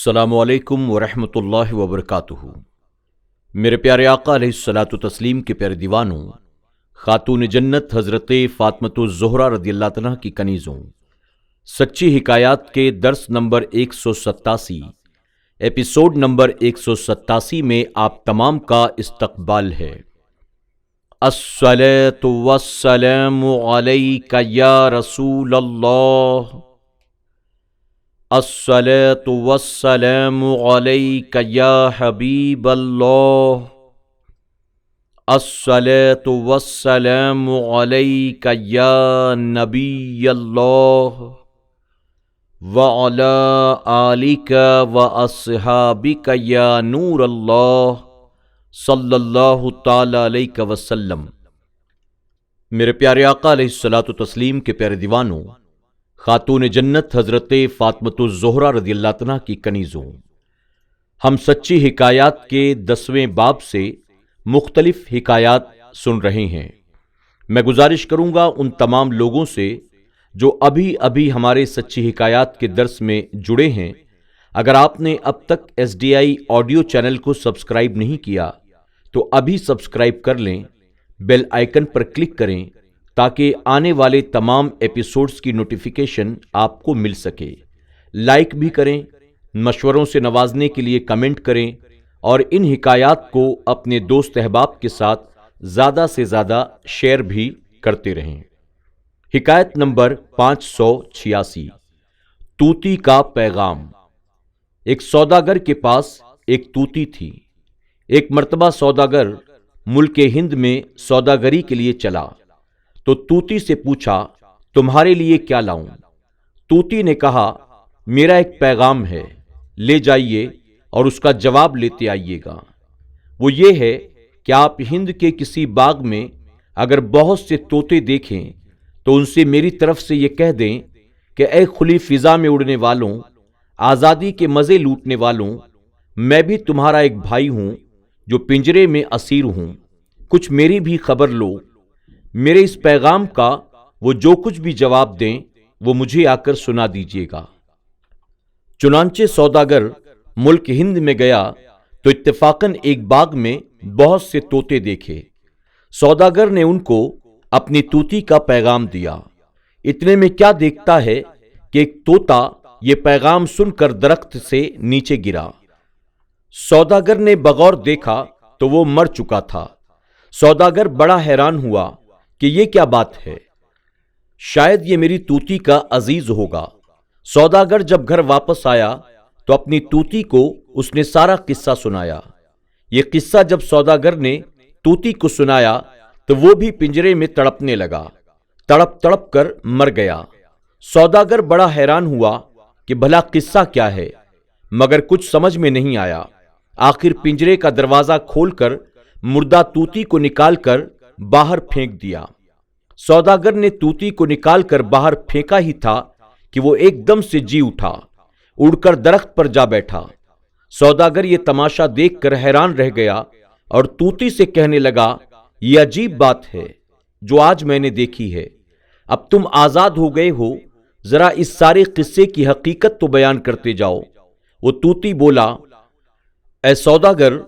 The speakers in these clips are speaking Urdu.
السلام علیکم ورحمۃ اللہ وبرکاتہ۔ میرے پیارے آقا علیہ الصلاۃ والتسلیم کے پیارے دیوانوں، خاتون جنت حضرت فاطمۃ الزہرا رضی اللہ عنہا کی کنیزوں، سچی حکایات کے درس نمبر 187 ایپیسوڈ نمبر 187 میں آپ تمام کا استقبال ہے۔ الصلاۃ والسلام علیک یا رسول اللہ، الصلاۃ والسلام علیک یا حبیب اللہ، الصلاۃ والسلام علیک یا نبی اللہ، وعلی آلک واصحابک یا نور اللہ، صلی اللہ تعالی علیہ وسلم۔ میرے پیارے آقا علیہ الصلاۃ والتسلیم کے پیارے دیوانوں، خاتون جنت حضرت فاطمۃ الزہرا رضی اللہ عنہا کی کنیزوں، ہم سچی حکایات کے 10ویں باب سے مختلف حکایات سن رہے ہیں۔ میں گزارش کروں گا ان تمام لوگوں سے جو ابھی ہمارے سچی حکایات کے درس میں جڑے ہیں، اگر آپ نے اب تک SDI آڈیو چینل کو سبسکرائب نہیں کیا تو ابھی سبسکرائب کر لیں، بیل آئیکن پر کلک کریں تاکہ آنے والے تمام ایپیسوڈز کی نوٹیفیکیشن آپ کو مل سکے۔ لائک بھی کریں، مشوروں سے نوازنے کے لیے کمنٹ کریں، اور ان حکایات کو اپنے دوست احباب کے ساتھ زیادہ سے زیادہ شیئر بھی کرتے رہیں۔ حکایت نمبر 586، طوطی کا پیغام۔ ایک سوداگر کے پاس ایک طوطی تھی۔ ایک مرتبہ سوداگر ملک ہند میں سوداگری کے لیے چلا تو طوطی سے پوچھا، تمہارے لیے کیا لاؤں؟ طوطی نے کہا، میرا ایک پیغام ہے، لے جائیے اور اس کا جواب لیتے آئیے گا۔ وہ یہ ہے کہ آپ ہند کے کسی باغ میں اگر بہت سے طوطے دیکھیں تو ان سے میری طرف سے یہ کہہ دیں کہ اے کھلی فضا میں اڑنے والوں، آزادی کے مزے لوٹنے والوں، میں بھی تمہارا ایک بھائی ہوں جو پنجرے میں اسیر ہوں، کچھ میری بھی خبر لو۔ میرے اس پیغام کا وہ جو کچھ بھی جواب دیں وہ مجھے آ کر سنا دیجیے گا۔ چنانچہ سوداگر ملک ہند میں گیا تو اتفاقاً ایک باغ میں بہت سے طوطے دیکھے۔ سوداگر نے ان کو اپنی طوطی کا پیغام دیا۔ اتنے میں کیا دیکھتا ہے کہ ایک طوطا یہ پیغام سن کر درخت سے نیچے گرا۔ سوداگر نے بغور دیکھا تو وہ مر چکا تھا۔ سوداگر بڑا حیران ہوا کہ یہ کیا بات ہے، شاید یہ میری طوطی کا عزیز ہوگا۔ سوداگر جب گھر واپس آیا تو اپنی طوطی کو اس نے سارا قصہ سنایا۔ یہ قصہ جب سوداگر نے طوطی کو سنایا تو وہ بھی پنجرے میں تڑپنے لگا، تڑپ تڑپ کر مر گیا۔ سوداگر بڑا حیران ہوا کہ بھلا قصہ کیا ہے، مگر کچھ سمجھ میں نہیں آیا۔ آخر پنجرے کا دروازہ کھول کر مردہ طوطی کو نکال کر باہر پھینک دیا۔ سوداگر نے طوطی کو نکال کر باہر پھینکا ہی تھا کہ وہ ایک دم سے جی اٹھا، اڑ کر درخت پر جا بیٹھا۔ سوداگر یہ تماشا دیکھ کر حیران رہ گیا اور طوطی سے کہنے لگا، یہ عجیب بات ہے جو آج میں نے دیکھی ہے۔ اب تم آزاد ہو گئے ہو، ذرا اس سارے قصے کی حقیقت تو بیان کرتے جاؤ۔ وہ طوطی بولا، اے سوداگر،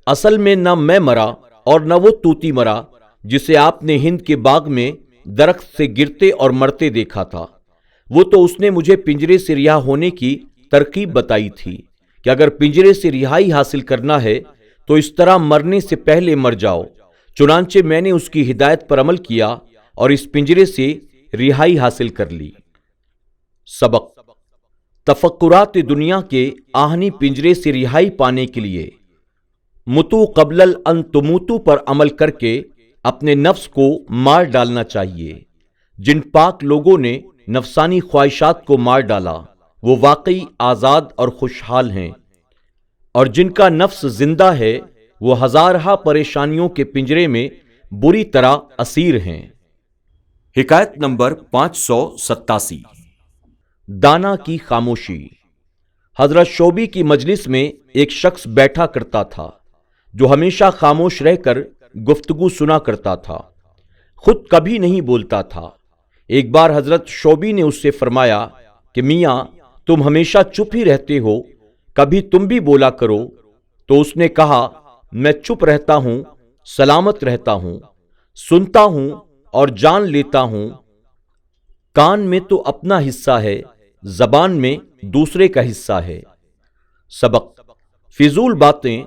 اصل میں نہ میں مرا اور نہ وہ طوطی مرا جسے آپ نے ہند کے باغ میں درخت سے گرتے اور مرتے دیکھا تھا۔ وہ تو اس نے مجھے پنجرے سے رہا ہونے کی ترکیب بتائی تھی کہ اگر پنجرے سے رہائی حاصل کرنا ہے تو اس طرح مرنے سے پہلے مر جاؤ۔ چنانچہ میں نے اس کی ہدایت پر عمل کیا اور اس پنجرے سے رہائی حاصل کر لی۔ سبق: تفکرات دنیا کے آہنی پنجرے سے رہائی پانے کے لیے متو قبل ان تموتو پر عمل کر کے اپنے نفس کو مار ڈالنا چاہیے۔ جن پاک لوگوں نے نفسانی خواہشات کو مار ڈالا وہ واقعی آزاد اور خوشحال ہیں، اور جن کا نفس زندہ ہے وہ ہزارہا پریشانیوں کے پنجرے میں بری طرح اسیر ہیں۔ حکایت نمبر 587، دانا کی خاموشی۔ حضرت شوبی کی مجلس میں ایک شخص بیٹھا کرتا تھا جو ہمیشہ خاموش رہ کر گفتگو سنا کرتا تھا، خود کبھی نہیں بولتا تھا۔ ایک بار حضرت شوبی نے اس سے فرمایا کہ میاں، تم ہمیشہ چپ ہی رہتے ہو، کبھی تم بھی بولا کرو۔ تو اس نے کہا، میں چپ رہتا ہوں، سلامت رہتا ہوں، سنتا ہوں اور جان لیتا ہوں۔ کان میں تو اپنا حصہ ہے، زبان میں دوسرے کا حصہ ہے۔ سبق: فضول باتیں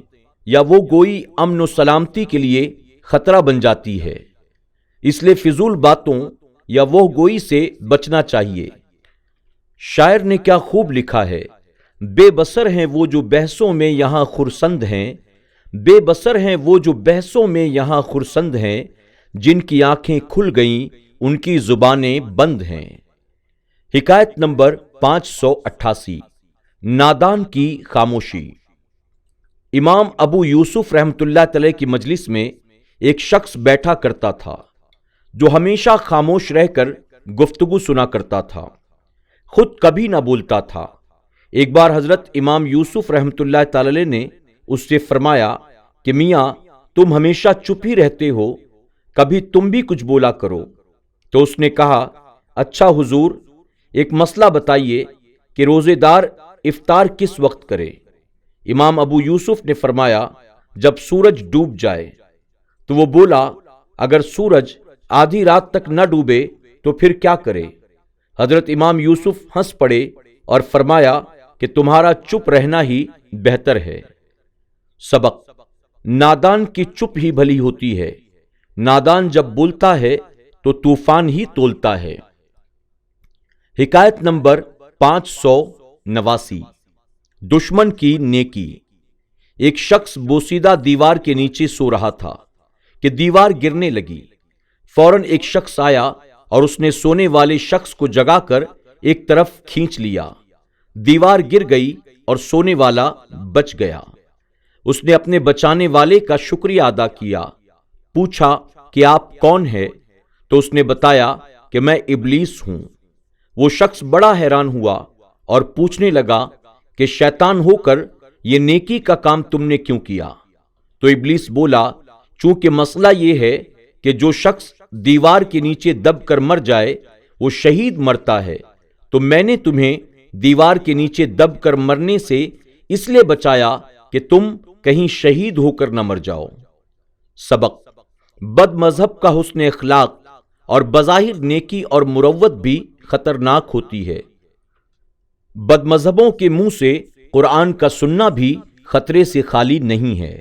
یا وہ گوئی امن و سلامتی کے لیے خطرہ بن جاتی ہے، اس لیے فضول باتوں یا وہ گوئی سے بچنا چاہیے۔ شاعر نے کیا خوب لکھا ہے، بے بصر ہیں وہ جو بحثوں میں یہاں خرسند ہیں، بے بصر ہیں وہ جو بحثوں میں یہاں خرسند ہیں، جن کی آنکھیں کھل گئیں ان کی زبانیں بند ہیں۔ حکایت نمبر 588، نادان کی خاموشی۔ امام ابو یوسف رحمۃ اللہ علیہ کی مجلس میں ایک شخص بیٹھا کرتا تھا جو ہمیشہ خاموش رہ کر گفتگو سنا کرتا تھا، خود کبھی نہ بولتا تھا۔ ایک بار حضرت امام یوسف رحمۃ اللہ علیہ نے اس سے فرمایا کہ میاں تم ہمیشہ چپ ہی رہتے ہو، کبھی تم بھی کچھ بولا کرو۔ تو اس نے کہا، اچھا حضور، ایک مسئلہ بتائیے کہ روزے دار افطار کس وقت کرے؟ امام ابو یوسف نے فرمایا، جب سورج ڈوب جائے۔ تو وہ بولا، اگر سورج آدھی رات تک نہ ڈوبے تو پھر کیا کرے؟ حضرت امام یوسف ہنس پڑے اور فرمایا کہ تمہارا چپ رہنا ہی بہتر ہے۔ سبق: نادان کی چپ ہی بھلی ہوتی ہے، نادان جب بولتا ہے تو طوفان ہی تولتا ہے۔ حکایت نمبر 589، دشمن کی نیکی۔ ایک شخص بوسیدہ دیوار کے نیچے سو رہا تھا کہ دیوار گرنے لگی۔ فوراً ایک شخص آیا اور اس نے سونے والے شخص کو جگا کر ایک طرف کھینچ لیا۔ دیوار گر گئی اور سونے والا بچ گیا۔ اس نے اپنے بچانے والے کا شکریہ ادا کیا، پوچھا کہ آپ کون ہیں؟ تو اس نے بتایا کہ میں ابلیس ہوں۔ وہ شخص بڑا حیران ہوا اور پوچھنے لگا کہ شیطان ہو کر یہ نیکی کا کام تم نے کیوں کیا؟ تو ابلیس بولا، چونکہ مسئلہ یہ ہے کہ جو شخص دیوار کے نیچے دب کر مر جائے وہ شہید مرتا ہے، تو میں نے تمہیں دیوار کے نیچے دب کر مرنے سے اس لیے بچایا کہ تم کہیں شہید ہو کر نہ مر جاؤ۔ سبق: بد مذہب کا حسن اخلاق اور بظاہر نیکی اور مروت بھی خطرناک ہوتی ہے۔ بد مذہبوں کے منہ سے قرآن کا سننا بھی خطرے سے خالی نہیں ہے۔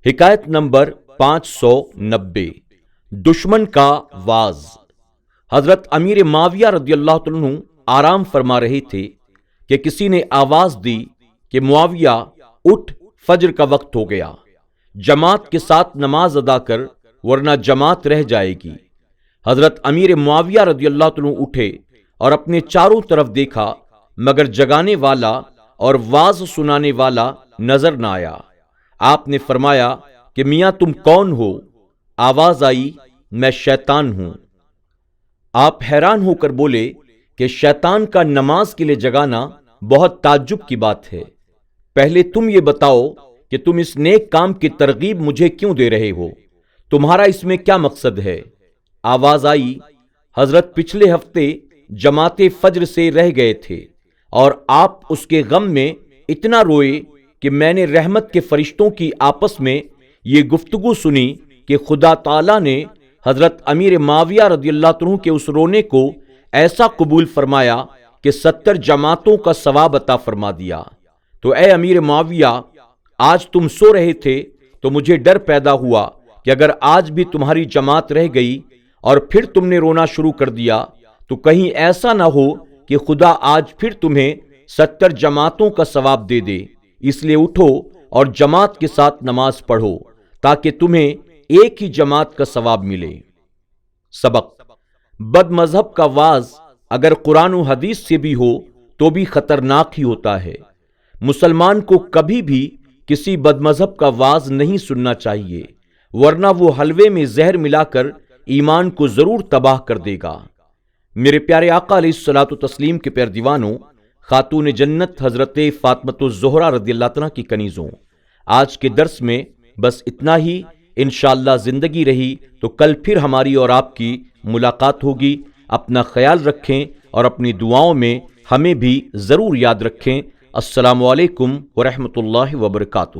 حکایت نمبر 590، دشمن کا واز۔ حضرت امیر معاویہ رضی اللہ عنہ آرام فرما رہے تھے کہ کسی نے آواز دی کہ معاویہ اٹھ، فجر کا وقت ہو گیا، جماعت کے ساتھ نماز ادا کر ورنہ جماعت رہ جائے گی۔ حضرت امیر معاویہ رضی اللہ عنہ اٹھے اور اپنے چاروں طرف دیکھا، مگر جگانے والا اور واز سنانے والا نظر نہ آیا۔ آپ نے فرمایا کہ میاں تم کون ہو؟ آواز آئی، میں شیطان ہوں۔ آپ حیران ہو کر بولے کہ شیطان کا نماز کے لیے جگانا بہت تعجب کی بات ہے۔ پہلے تم یہ بتاؤ کہ تم اس نیک کام کی ترغیب مجھے کیوں دے رہے ہو؟ تمہارا اس میں کیا مقصد ہے؟ آواز آئی، حضرت پچھلے ہفتے جماعت فجر سے رہ گئے تھے اور آپ اس کے غم میں اتنا روئے کہ میں نے رحمت کے فرشتوں کی آپس میں یہ گفتگو سنی کہ خدا تعالیٰ نے حضرت امیر معاویہ رضی اللہ عنہ کے اس رونے کو ایسا قبول فرمایا کہ 70 جماعتوں کا ثواب عطا فرما دیا۔ تو اے امیر معاویہ، آج تم سو رہے تھے تو مجھے ڈر پیدا ہوا کہ اگر آج بھی تمہاری جماعت رہ گئی اور پھر تم نے رونا شروع کر دیا تو کہیں ایسا نہ ہو کہ خدا آج پھر تمہیں 70 جماعتوں کا ثواب دے دے۔ اس لیے اٹھو اور جماعت کے ساتھ نماز پڑھو تاکہ تمہیں ایک ہی جماعت کا ثواب ملے۔ سبق: بد مذہب کا واز اگر قرآن و حدیث سے بھی ہو تو بھی خطرناک ہی ہوتا ہے۔ مسلمان کو کبھی بھی کسی بد مذہب کا واز نہیں سننا چاہیے، ورنہ وہ حلوے میں زہر ملا کر ایمان کو ضرور تباہ کر دے گا۔ میرے پیارے آقا علیہ الصلوۃ والتسلیم کے پیارے دیوانوں، خاتون جنت حضرت فاطمۃ الزہرا رضی اللہ عنہا کی کنیزوں، آج کے درس میں بس اتنا ہی۔ انشاءاللہ زندگی رہی تو کل پھر ہماری اور آپ کی ملاقات ہوگی۔ اپنا خیال رکھیں اور اپنی دعاؤں میں ہمیں بھی ضرور یاد رکھیں۔ السلام علیکم ورحمۃ اللہ وبرکاتہ۔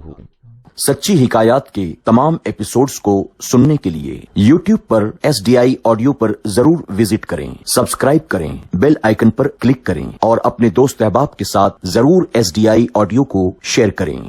سچی حکایات کے تمام ایپیسوڈز کو سننے کے لیے YouTube پر SDI آڈیو پر ضرور وزٹ کریں، سبسکرائب کریں، بیل آئیکن پر کلک کریں اور اپنے دوست احباب کے ساتھ ضرور SDI آڈیو کو شیئر کریں۔